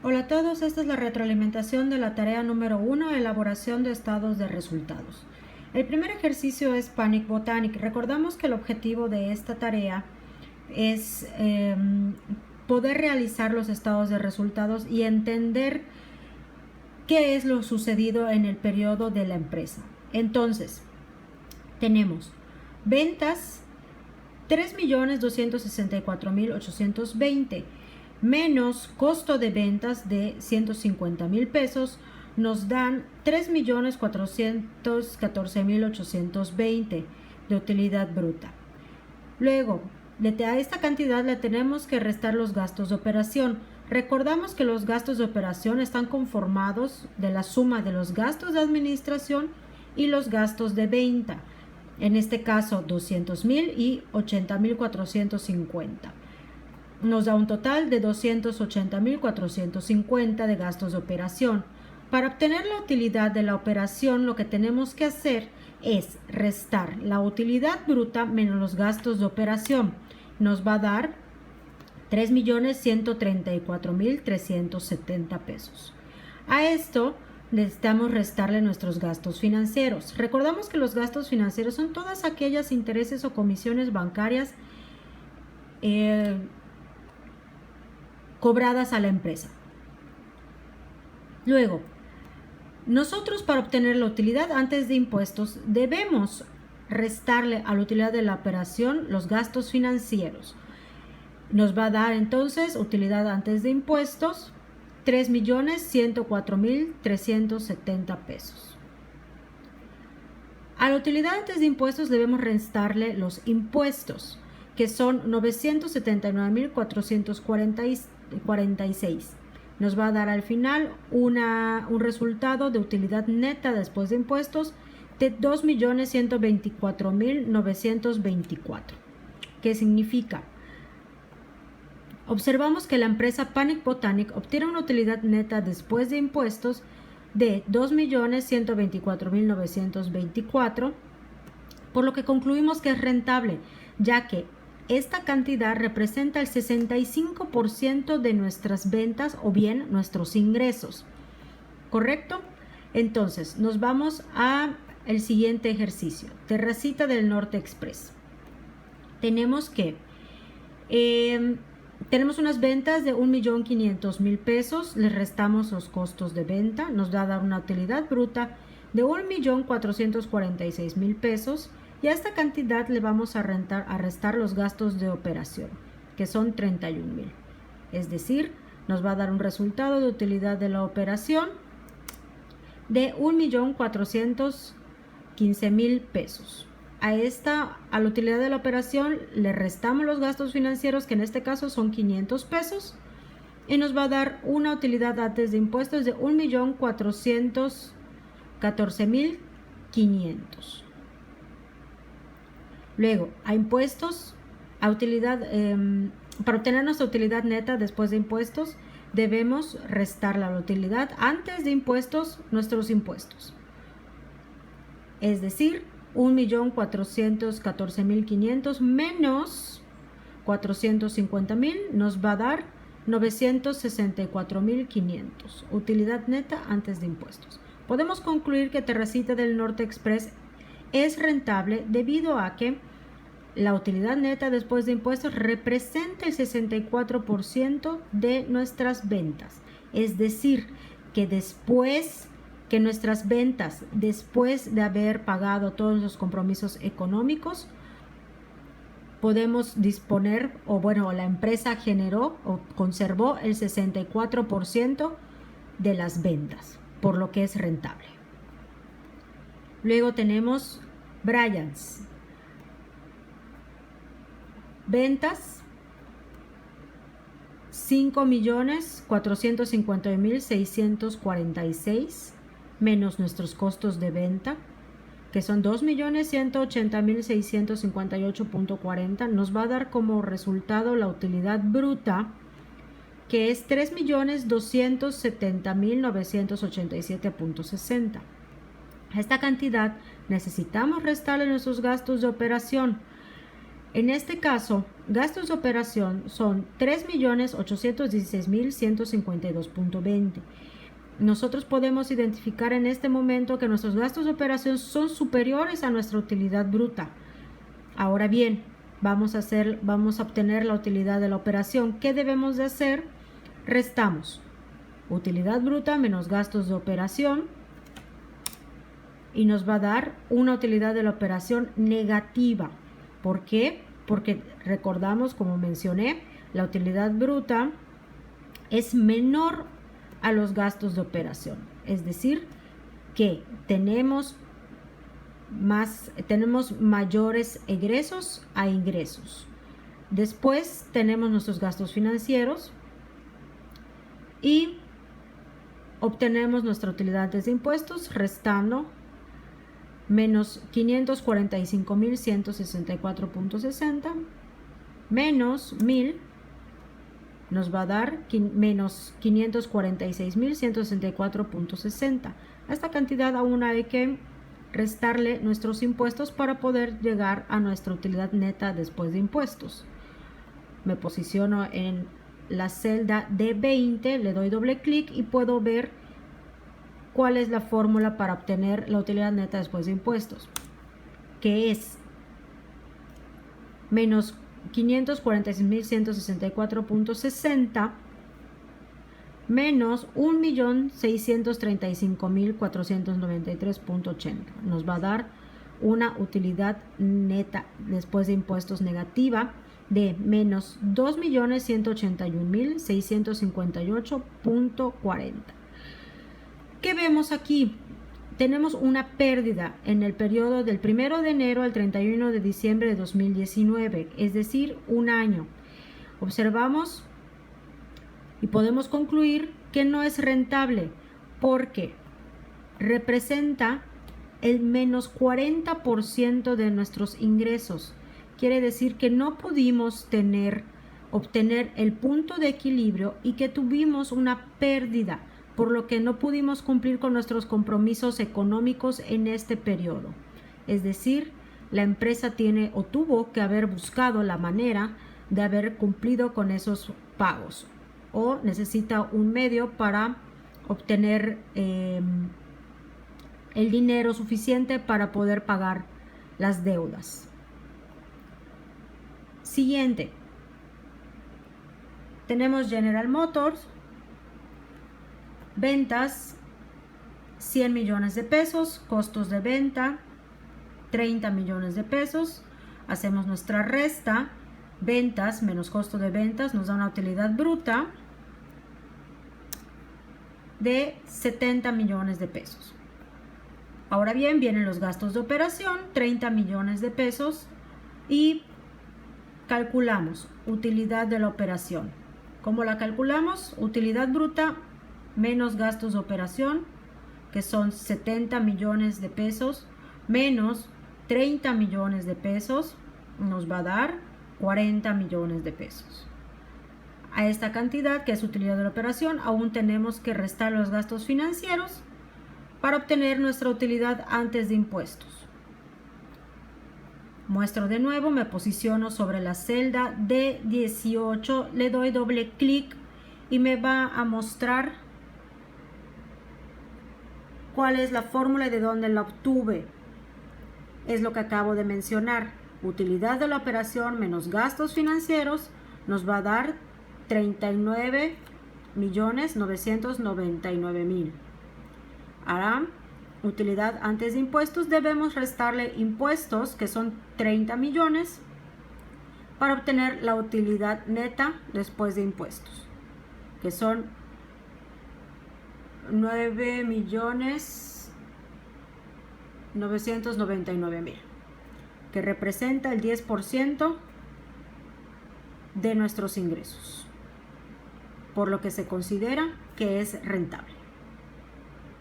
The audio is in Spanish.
Hola a todos, esta es la retroalimentación de la tarea número 1, elaboración de estados de resultados. El primer ejercicio es Panic Botanic. Recordamos que el objetivo de esta tarea es poder realizar los estados de resultados y entender qué es lo sucedido en el periodo de la empresa. Entonces, tenemos ventas 3.264.820 menos costo de ventas de 150,000 pesos nos dan 3.414.820 de utilidad bruta. Luego, a esta cantidad le tenemos que restar los gastos de operación. Recordamos que los gastos de operación están conformados de la suma de los gastos de administración y los gastos de venta. En este caso, 200,000 y 80,450. Nos da un total de 280,450 de gastos de operación. Para obtener la utilidad de la operación, lo que tenemos que hacer es restar la utilidad bruta menos los gastos de operación. Nos va a dar 3.134.370 pesos. A esto necesitamos restarle nuestros gastos financieros. Recordamos que los gastos financieros son todas aquellas intereses o comisiones bancarias cobradas a la empresa. Luego, nosotros para obtener la utilidad antes de impuestos debemos restarle a la utilidad de la operación los gastos financieros. Nos va a dar entonces utilidad antes de impuestos 3.104.370 pesos. A la utilidad antes de impuestos debemos restarle los impuestos, que son 979.446. Nos va a dar al final un resultado de utilidad neta después de impuestos de 2.124.924. ¿Qué significa? Observamos que la empresa Panic Botanic obtiene una utilidad neta después de impuestos de 2.124.924, por lo que concluimos que es rentable, ya que esta cantidad representa el 65% de nuestras ventas o bien nuestros ingresos. ¿Correcto? Entonces, nos vamos a el siguiente ejercicio. Terracita del Norte Express. Tenemos que tenemos unas ventas de 1.500.000 pesos, le restamos los costos de venta, nos va a dar una utilidad bruta de 1.446.000 pesos y a esta cantidad le vamos a restar los gastos de operación, que son 31,000. Es decir, nos va a dar un resultado de utilidad de la operación de 1.415.000 pesos. A la utilidad de la operación le restamos los gastos financieros, que en este caso son 500 pesos, y nos va a dar una utilidad antes de impuestos de 1.414.500. Luego, a impuestos, para obtener nuestra utilidad neta después de impuestos, debemos restar la utilidad antes de impuestos nuestros impuestos. Es decir, 1.414.500 menos 450,000 nos va a dar 964.500. Utilidad neta antes de impuestos. Podemos concluir que Terracita del Norte Express es rentable debido a que la utilidad neta después de impuestos representa el 64% de nuestras ventas. Es decir, que después que nuestras ventas, después de haber pagado todos los compromisos económicos, podemos disponer, la empresa generó o conservó el 64% de las ventas, por lo que es rentable. Luego tenemos Bryans. Ventas 5.450.646 menos nuestros costos de venta, que son 2.180.658.40, nos va a dar como resultado la utilidad bruta, que es 3.270.987.60. A esta cantidad necesitamos restarle nuestros gastos de operación. En este caso, gastos de operación son 3.816.152.20. Nosotros podemos identificar en este momento que nuestros gastos de operación son superiores a nuestra utilidad bruta. Ahora bien, vamos a obtener la utilidad de la operación. ¿Qué debemos de hacer? Restamos utilidad bruta menos gastos de operación y nos va a dar una utilidad de la operación negativa. ¿Por qué? Porque recordamos, como mencioné, la utilidad bruta es menor a los gastos de operación. Es decir, que tenemos mayores egresos a ingresos. Después tenemos nuestros gastos financieros y obtenemos nuestra utilidad antes de impuestos restando menos 545.164.60 menos 1.000 nos va a dar menos 546.164.60. A esta cantidad aún hay que restarle nuestros impuestos para poder llegar a nuestra utilidad neta después de impuestos. Me posiciono en la celda D20, le doy doble clic y puedo ver cuál es la fórmula para obtener la utilidad neta después de impuestos, que es menos 546.164.60 menos 1.635.493.80. Nos va a dar una utilidad neta después de impuestos negativa de menos 2.181.658.40. ¿Qué vemos aquí? Tenemos una pérdida en el periodo del 1 de enero al 31 de diciembre de 2019, es decir, un año. Observamos y podemos concluir que no es rentable porque representa el menos 40% de nuestros ingresos. Quiere decir que no pudimos obtener el punto de equilibrio y que tuvimos una pérdida, por lo que no pudimos cumplir con nuestros compromisos económicos en este periodo. Es decir, la empresa tuvo que haber buscado la manera de haber cumplido con esos pagos o necesita un medio para obtener el dinero suficiente para poder pagar las deudas. Siguiente. Tenemos General Motors. Ventas 100 millones de pesos, costos de venta 30 millones de pesos. Hacemos nuestra resta, ventas menos costo de ventas nos da una utilidad bruta de 70 millones de pesos. Ahora bien, vienen los gastos de operación, 30 millones de pesos, y calculamos utilidad de la operación. ¿Cómo la calculamos? Utilidad bruta menos gastos de operación, que son 70 millones de pesos, menos 30 millones de pesos, nos va a dar 40 millones de pesos. A esta cantidad, que es utilidad de la operación, aún tenemos que restar los gastos financieros para obtener nuestra utilidad antes de impuestos. Muestro de nuevo, me posiciono sobre la celda D18, le doy doble clic y me va a mostrar cuál es la fórmula y de dónde la obtuve. Es lo que acabo de mencionar. Utilidad de la operación menos gastos financieros nos va a dar 39.999.000. Ahora, utilidad antes de impuestos, debemos restarle impuestos, que son 30 millones, para obtener la utilidad neta después de impuestos, que son 9.999.000, que representa el 10% de nuestros ingresos, por lo que se considera que es rentable.